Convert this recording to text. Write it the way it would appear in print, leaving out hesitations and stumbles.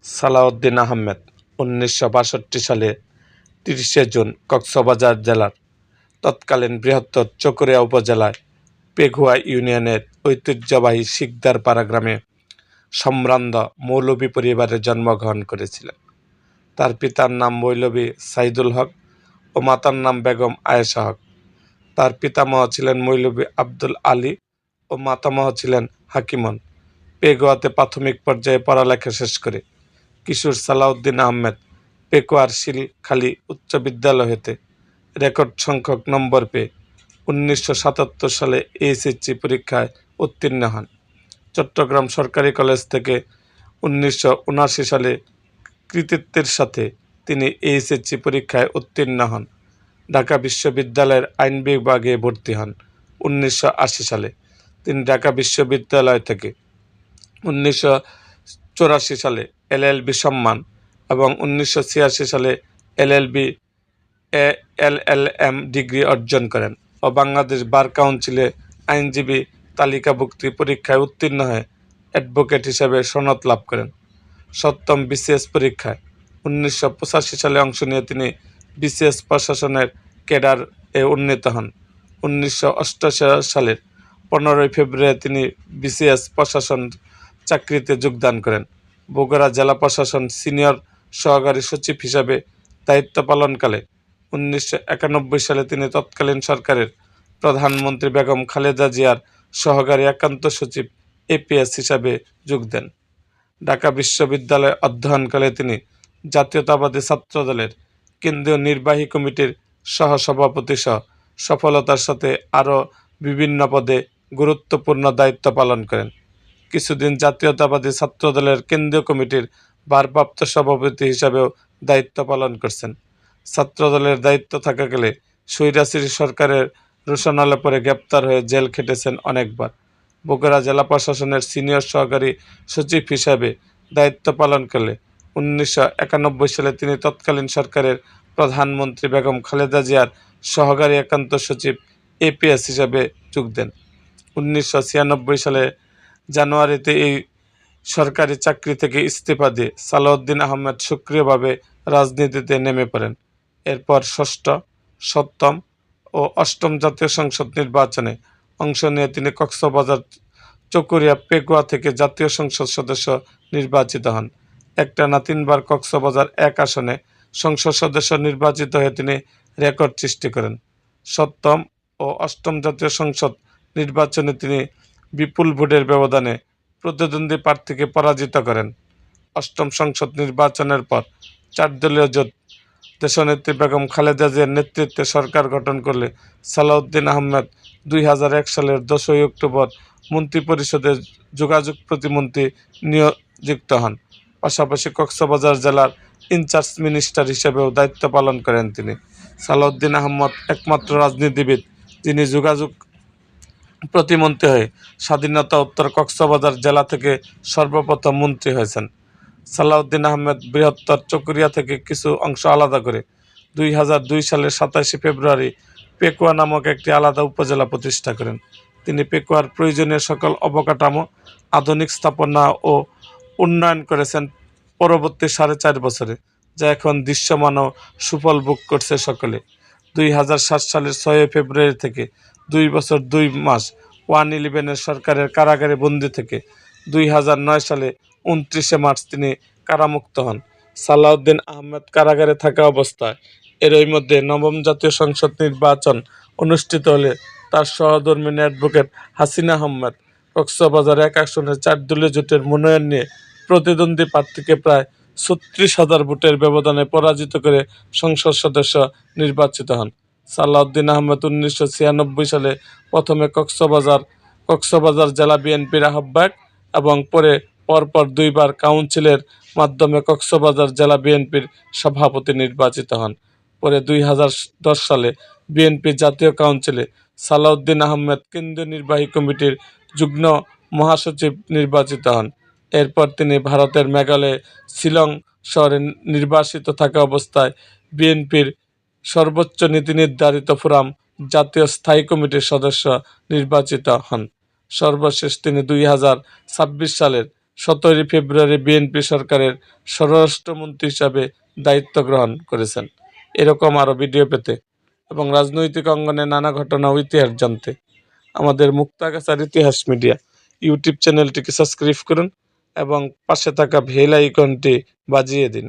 সালাউদ্দিন আহমেদ ১৯৬২ সালে ৩০শে জুন কক্সবাজার জেলার তৎকালীন বৃহত্তর চকরিয়া উপজেলায় পেঘুয়া ইউনিয়নের ঐতিহ্যবাহী শিকদারপাড়া গ্রামে সম্ভ্রান্ত মৌলভী পরিবারে জন্মগ্রহণ করেছিলেন। তার পিতার নাম মৌলভী সাইদুল হক ও মাতার নাম বেগম আয়েশা হক। তার পিতামহ ছিলেন মৌলভী আব্দুল আলী ও মাতামহ ছিলেন হাকিমন। পেঘুয়াতে প্রাথমিক পর্যায়ে পড়ালেখা শেষ করে কিশোর সালাউদ্দিন আহমেদ পেকুয়ার শিলখালী উচ্চ বিদ্যালয় হতে রেকর্ড সংখ্যক নম্বর পেয়ে ১৯৭৭ সালে এইচএসসি পরীক্ষায় উত্তীর্ণ হন। চট্টগ্রাম সরকারি কলেজ থেকে ১৯৭৯ সালে কৃতিত্বের সাথে তিনি এইচএসসি পরীক্ষায় উত্তীর্ণ হন। ঢাকা বিশ্ববিদ্যালয়ের আইন বিভাগে ভর্তি হন ১৯৮০ সালে। তিনি ঢাকা বিশ্ববিদ্যালয় থেকে ১৯৮৪ সালে এলএলবি সম্মান এবং ১৯৮৬ সালে এলএলএম ডিগ্রি অর্জন করেন ও বাংলাদেশ বার কাউন্সিলে আইনজীবী তালিকাভুক্তি পরীক্ষায় উত্তীর্ণ হয়ে অ্যাডভোকেট হিসেবে সনদ লাভ করেন। সপ্তম বিসিএস পরীক্ষায় ১৯৮৫ সালে অংশ নিয়ে তিনি বিসিএস প্রশাসনের ক্যাডারে উন্নীত হন। ১৯৮৮ সালের ১৫ ফেব্রুয়ারি তিনি বিসিএস প্রশাসন চাকরিতে যোগদান করেন। বগুড়া জেলা প্রশাসন সিনিয়র সহকারী সচিব হিসাবে দায়িত্ব পালনকালে ১৯৯১ সালে তিনি তৎকালীন সরকারের প্রধানমন্ত্রী বেগম খালেদা জিয়ার সহকারী একান্ত সচিব এপিএস হিসাবে যোগ দেন। ঢাকা বিশ্ববিদ্যালয়ে অধ্যয়নকালে তিনি জাতীয়তাবাদী ছাত্রদলের কেন্দ্রীয় নির্বাহী কমিটির সহসভাপতি সহ সফলতার সাথে আরও বিভিন্ন পদে গুরুত্বপূর্ণ দায়িত্ব পালন করেন। কিছুদিন জাতীয়তাবাদী ছাত্রদলের কেন্দ্রীয় কমিটির ভারপ্রাপ্ত সভাপতি হিসাবেও দায়িত্ব পালন করছেন। ছাত্রদলের দায়িত্ব থাকাকালে স্বৈরাচারী সরকারের রোষানলে পরে গ্রেপ্তার হয়ে জেল খেটেছেন অনেকবার। বগুড়া জেলা প্রশাসনের সিনিয়র সহকারী সচিব হিসাবে দায়িত্ব পালনকালে ১৯৯১ সালে তিনি তৎকালীন সরকারের প্রধানমন্ত্রী বেগম খালেদা জিয়ার সহকারী একান্ত সচিব এপিএস হিসাবে যোগ দেন। ১৯৯৬ সালে জানুয়ারিতে এই সরকারি চাকরি থেকে ইস্তফা দিয়ে সালাউদ্দিন আহমেদ সক্রিয়ভাবে রাজনীতিতে নেমে পড়েন। এরপর ষষ্ঠ, সপ্তম ও অষ্টম জাতীয় সংসদ নির্বাচনে অংশ নিয়ে তিনি কক্সবাজার চকরিয়া পেকুয়া থেকে জাতীয় সংসদ সদস্য নির্বাচিত হন। একটানা ৩বার কক্সবাজার ১ আসনে সংসদ সদস্য নির্বাচিত হয়ে তিনি রেকর্ড সৃষ্টি করেন। সপ্তম ও অষ্টম জাতীয় সংসদ নির্বাচনে তিনি বিপুল ভোটের ব্যবধানে প্রতিদ্বন্দ্বী প্রার্থীকে পরাজিত করেন। অষ্টম সংসদ নির্বাচনের পর ৪ দলীয় জোট দেশনেত্রী বেগম খালেদা জিয়ার নেতৃত্বে সরকার গঠন করলে সালাউদ্দিন আহমেদ ২০০১ সালের ১০ই অক্টোবর মন্ত্রিপরিষদের যোগাযোগ প্রতিমন্ত্রী নিয়োজিত হন। পাশাপাশি কক্সবাজার জেলার ইনচার্জ মিনিস্টার হিসেবেও দায়িত্ব পালন করেন তিনি। সালাউদ্দিন আহমেদ একমাত্র রাজনীতিবিদ যিনি যোগাযোগ প্রতিমন্ত্রী হয়ে স্বাধীনতা উত্তর কক্সবাজার জেলা থেকে সর্বপ্রথম মন্ত্রী হয়েছেন। সালাউদ্দিন আহমেদ বৃহত্তর চকরিয়া থেকে কিছু অংশ আলাদা করে ২০০২ সালের ২৭ ফেব্রুয়ারি পেকুয়া নামক একটি আলাদা উপজেলা প্রতিষ্ঠা করেন। তিনি পেকুয়ার প্রয়োজনীয় সকল অবকাঠামো, আধুনিক স্থাপনা ও উন্নয়ন করেছেন পরবর্তী ৪.৫ বছরে, যা এখন দৃশ্যমান ও সুফল ভোগ করছে সকলে। ২০০৭ সালের ৬ ফেব্রুয়ারি থেকে ২ বছর ২ মাস 111 সরকারের কারাগারে বন্দী থেকে ২০০৯ সালে ২৯ মার্চ তিনি কারামুক্ত হন। সালাউদ্দিন আহমেদ কারাগারে থাকা অবস্থায় এরই মধ্যে নবম জাতীয় সংসদ নির্বাচন অনুষ্ঠিত হলে তার সহধর্মিণী অ্যাডভোকেট হাসিনা আহমেদ কক্সবাজার ১ আসনে ৪ দলীয় জোটের মনোনয়ন নিয়ে প্রতিদ্বন্দ্বী প্রার্থীকে প্রায় ৩৬,০০০ ভোটের ব্যবধানে পরাজিত করে সংসদ সদস্য নির্বাচিত হন। সালাউদ্দিন আহমেদ ১৯৯৬ সালে প্রথমে কক্সবাজার জেলা বিএনপির আহ্বায়ক এবং পরপর ২বার কাউন্সিলের মাধ্যমে কক্সবাজার জেলা বিএনপির সভাপতি নির্বাচিত হন। পরে ২০১০ সালে বিএনপি জাতীয় কাউন্সিলে সালাউদ্দিন আহমেদ কেন্দ্রীয় নির্বাহী কমিটির যুগ্ম মহাসচিব নির্বাচিত হন। এরপর তিনি ভারতের মেঘালয়ে শিলং শহরে নির্বাসিত থাকা অবস্থায় বিএনপির সর্বোচ্চ নীতি নির্ধারিত ফোরাম জাতীয় স্থায়ী কমিটির সদস্য নির্বাচিত হন। সর্বশেষ তিনি ২০২৬ সালের 17 ফেব্রুয়ারি বিএনপি সরকারের স্বরাষ্ট্রমন্ত্রী হিসাবে দায়িত্ব গ্রহণ করেছেন। এরকম আরও ভিডিও পেতে এবং রাজনৈতিক অঙ্গনে নানা ঘটনা ও ইতিহাস জানতে আমাদের মুক্তাগাছার ইতিহাস মিডিয়া ইউটিউব চ্যানেলটিকে সাবস্ক্রাইব করুন এবং পাশে থাকা বেল আইকনটি বাজিয়ে দিন।